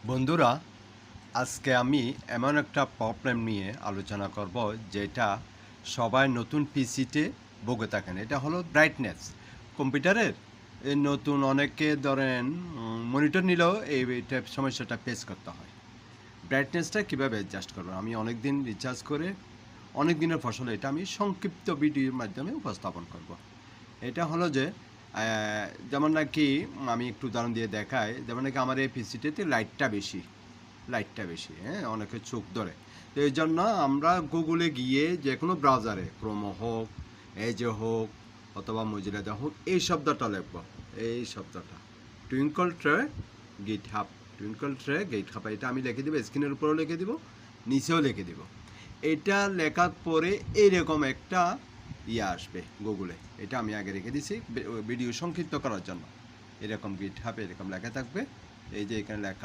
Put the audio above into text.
বন্ধুরা, আজকে আমি এমন একটা প্রবলেম নিয়ে আলোচনা করব যেটা সবাই নতুন পিসিতে ভুগে থাকেন। এটা হলো ব্রাইটনেস কম্পিউটারের। এই নতুন অনেকে ধরেন মনিটর নিলেও এইটা সমস্যাটা ফেস করতে হয়। ব্রাইটনেসটা কীভাবে অ্যাডজাস্ট করবো, আমি অনেক দিন রিচার্জ করে অনেক দিনের ফসল এটা আমি সংক্ষিপ্ত ভিডিওর মাধ্যমে উপস্থাপন করব। এটা হলো যে যেমন নাকি আমি একটু উদাহরণ দিয়ে দেখাই। যেমন নাকি আমার এই পিসিটিতে লাইটটা বেশি, হ্যাঁ, অনেকের চোখ ধরে। তো এই জন্য আমরা গুগলে গিয়ে যে কোনো ব্রাউজারে ক্রোমো হোক, এজে হোক, অথবা মজিলাতে হোক, এই শব্দটা লিখব। এই শব্দটা গিট হাব গিট হাব, এটা আমি লিখে দেবো, স্ক্রিনের উপরেও লিখে দিব, নিচেও লিখে দিব। এটা লেখার পরে এইরকম একটা আসবে গুগলে। এটা আমি আগে রেখে দিছি ভিডিও সংক্ষিপ্ত করার জন্য। এরকম গিট হাবে এরকম লেখা থাকবে, এই যে এখানে লেখা